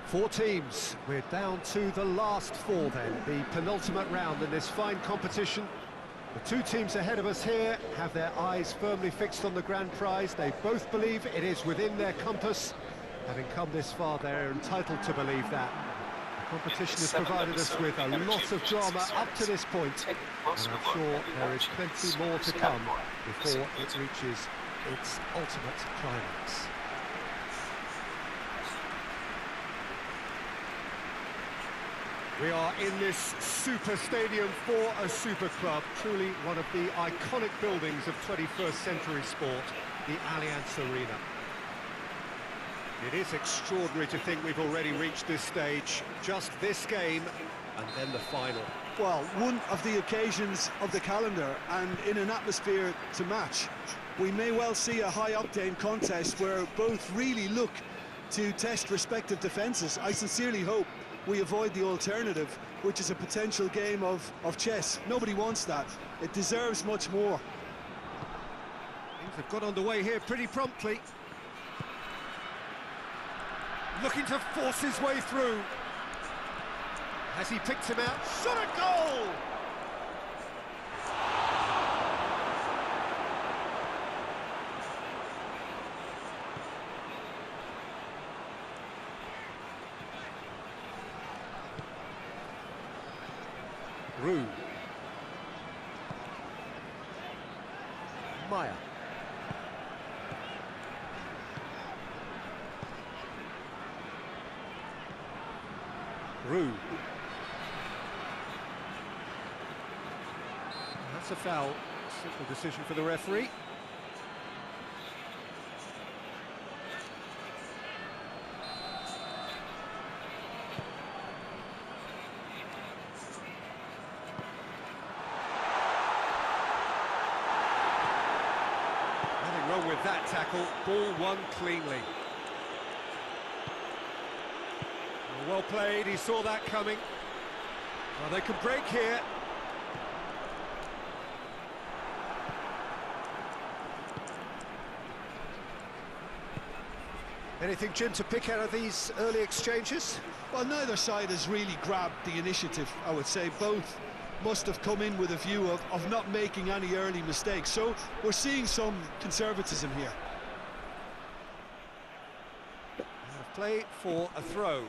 Four teams. We're down to the last four then, the penultimate round in this fine competition. The two teams ahead of us here have their eyes firmly fixed on the grand prize. They both believe it is within their compass. Having come this far, they're entitled to believe that. The competition has provided us with a lot of drama up to this point, and I'm sure there is plenty more to come before it reaches its ultimate climax. We are in this super stadium for a super club, truly one of the iconic buildings of 21st century sport, the Allianz Arena. It is extraordinary to think we've already reached this stage, just this game, and then the final. Well, one of the occasions of the calendar, and in an atmosphere to match. We may well see a high-octane contest where both really look to test respective defences. I sincerely hope we avoid the alternative, which is a potential game of chess. Nobody wants that. It deserves much more. Things have got underway here pretty promptly. Looking to force his way through. Has he picked him out? Shot a goal! Rue. Maya. Rue. That's a foul. Simple decision for the referee. Nothing wrong with that tackle. Ball won cleanly. Well played, he saw that coming. Well, they can break here. Anything, Jim, to pick out of these early exchanges? Well, neither side has really grabbed the initiative, I would say. Both must have come in with a view of not making any early mistakes. So we're seeing some conservatism here. Play for a throw.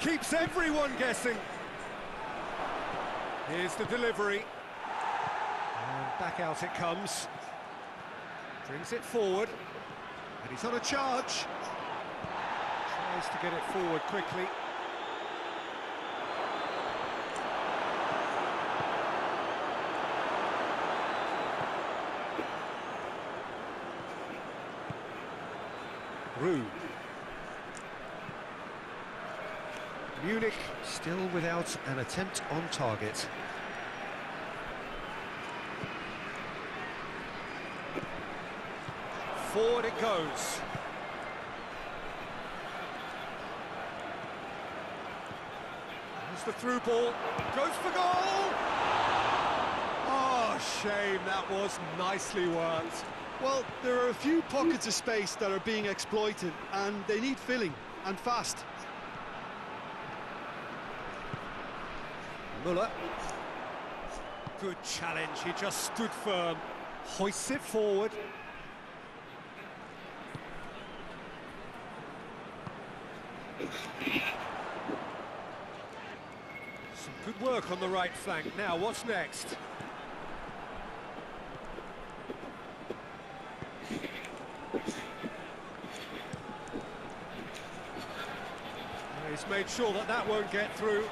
Keeps everyone guessing. Here's the delivery. And back out it comes. Brings it forward. And he's on a charge. Tries to get it forward quickly. Rue. Munich still without an attempt on target. Forward it goes. There's the through ball. Goes for goal! Oh, shame, that was nicely worked. Well, there are a few pockets of space that are being exploited, and they need filling, and fast. Muller. Good challenge, he just stood firm. Hoists it forward. Some good work on the right flank. Now, what's next? He's made sure that that won't get through.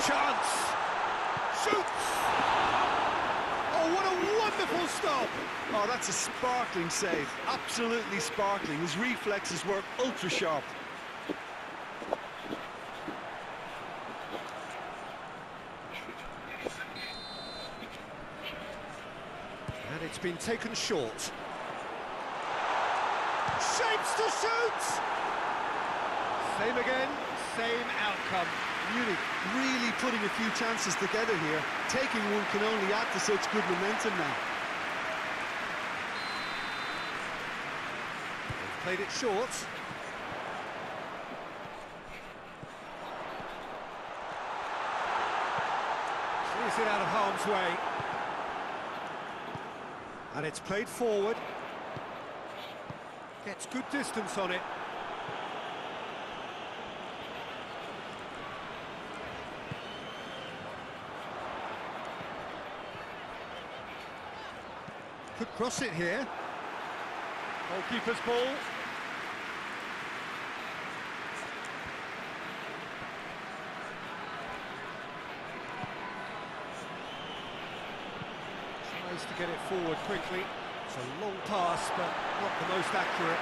Chance! Shoots! Oh, what a wonderful stop! Oh, that's a sparkling save. Absolutely sparkling. His reflexes were ultra sharp. And it's been taken short. Shapes to shoot! Same again, same outcome. Munich really putting a few chances together here. Taking one can only add to such good momentum now. They've played it short. Clears it out of harm's way. And it's played forward. Gets good distance on it. Could cross it here. Goalkeeper's ball. Tries to get it forward quickly. It's a long pass, but not the most accurate.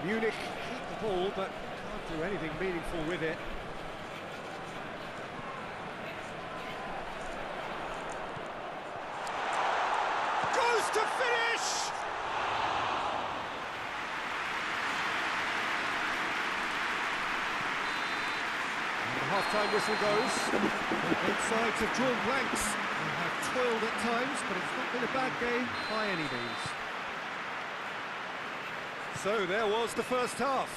Munich keep the ball, but can't do anything meaningful with it. Goes to finish! And the half-time whistle goes. Both sides have drawn blanks. They have toiled at times, but it's not been a bad game by any means. So there was the first half.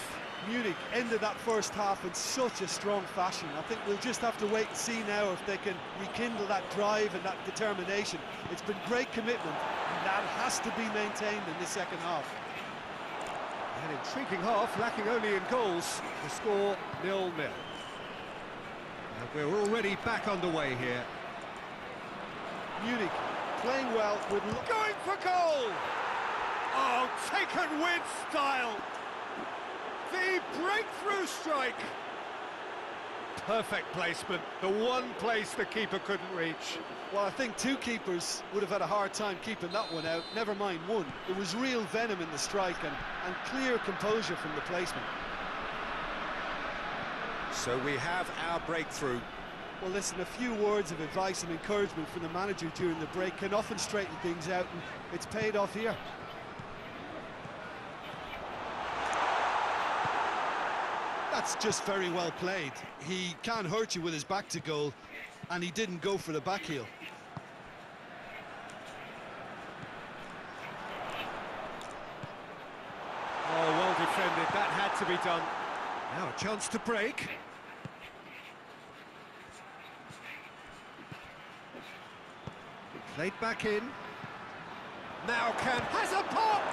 Munich ended that first half in such a strong fashion. I think we'll just have to wait and see now if they can rekindle that drive and that determination. It's been great commitment, and that has to be maintained in this second half. An intriguing half, lacking only in goals. The score 0-0. And we're already back underway here. Munich playing well with... Going for goal! Oh, taken with style! The breakthrough strike! Perfect placement, the one place the keeper couldn't reach. Well, I think two keepers would have had a hard time keeping that one out, never mind one. There was real venom in the strike and clear composure from the placement. So we have our breakthrough. Well, listen, a few words of advice and encouragement from the manager during the break can often straighten things out, and it's paid off here. That's just very well played. He can't hurt you with his back to goal, and he didn't go for the back heel. Oh, well defended, that had to be done. Now a chance to break. Played back in. Now has a pop!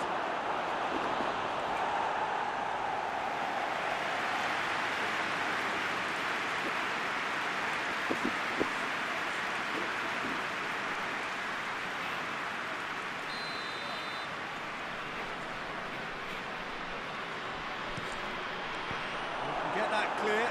Get that clear.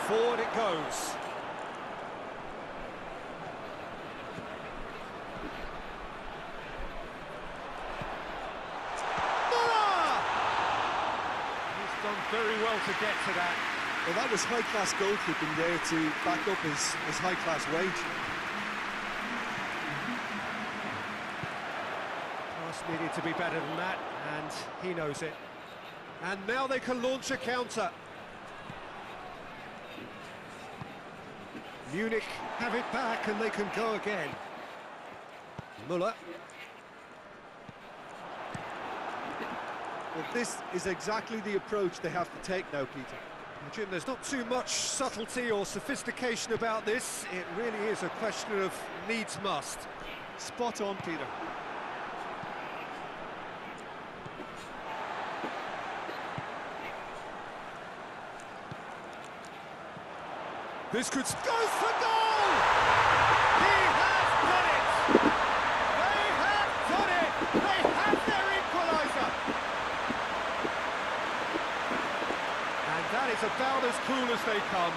Forward it goes. He's done very well to get to that. Well, that was high-class goalkeeping there to back up his high-class wage. Pass needed to be better than that, and he knows it. And now they can launch a counter. Munich have it back, and they can go again. Müller. Well, this is exactly the approach they have to take now, Peter. Jim, there's not too much subtlety or sophistication about this. It really is a question of needs must. Spot on, Peter. This could go for goal! He has done it! They have done it! They have their equaliser! And that is about as cool as they come.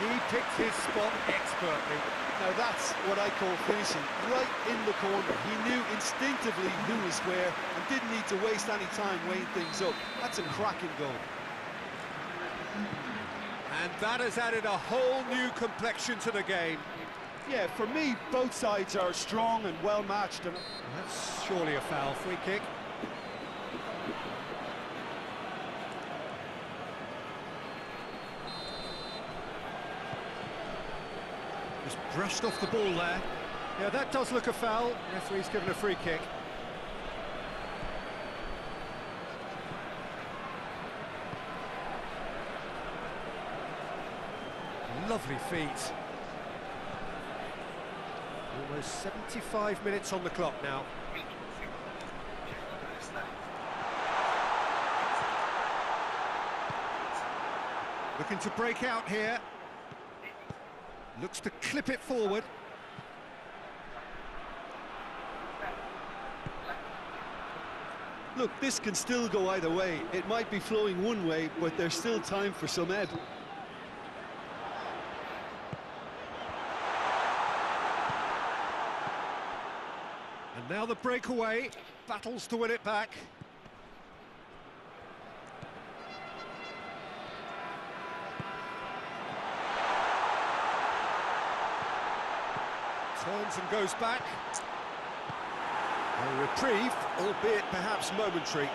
He picked his spot expertly. Now that's what I call finishing, right in the corner. He knew instinctively who was where and didn't need to waste any time weighing things up. That's a cracking goal. And that has added a whole new complexion to the game. Yeah, for me, both sides are strong and well-matched. And That's surely a foul. Free kick. Just brushed off the ball there. Yeah, that does look a foul. Referee's given a free kick. Lovely feet. Almost 75 minutes on the clock now. Looking to break out here. Looks to clip it forward. look, this can still go either way. It might be flowing one way, but there's still time for some ebb. And now the breakaway, battles to win it back. Turns and goes back. A reprieve, albeit perhaps momentary.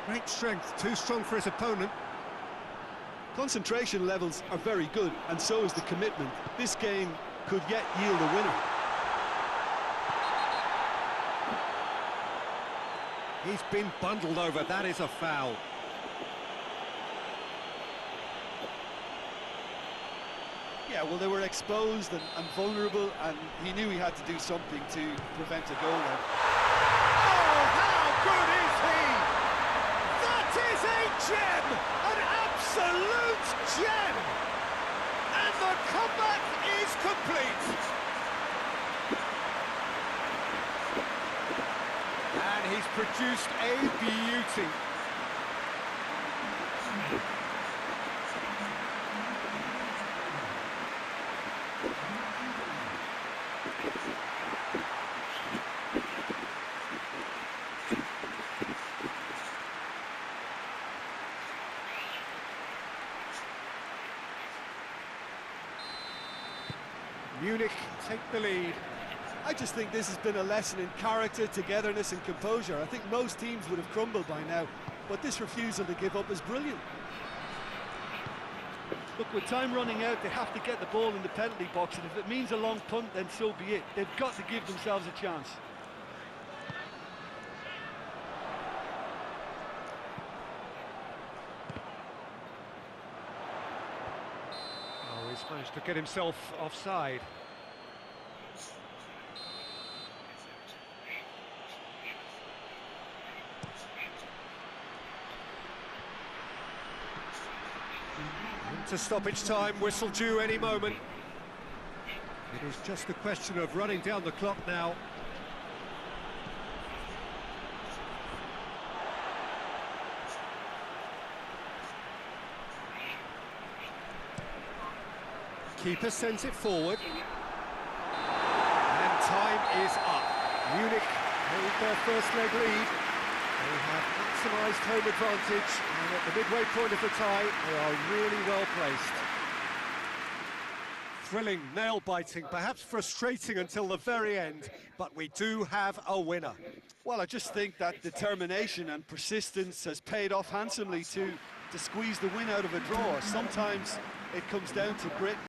Great strength, too strong for his opponent. Concentration levels are very good, and so is the commitment. This game could yet yield a winner. He's been bundled over, that is a foul. Yeah, well, they were exposed and vulnerable, and he knew he had to do something to prevent a goal then. Oh, how good is he? That is a gem! An absolute gem! And the comeback is complete. And he's produced a beauty. Munich take the lead. I just think this has been a lesson in character, togetherness and composure. I think most teams would have crumbled by now, but this refusal to give up is brilliant. Look, with time running out, they have to get the ball in the penalty box, and if it means a long punt, then so be it. They've got to give themselves a chance. Oh, he's managed to get himself offside. To stoppage time, whistle due any moment. It is just a question of running down the clock now. Keeper sends it forward. And time is up. Munich hold their first leg lead. They have maximised home advantage, and at the midway point of the tie, they are really well placed. Thrilling, nail-biting, perhaps frustrating until the very end, but we do have a winner. Well, I just think that determination and persistence has paid off handsomely to squeeze the win out of a draw. Sometimes it comes down to grit.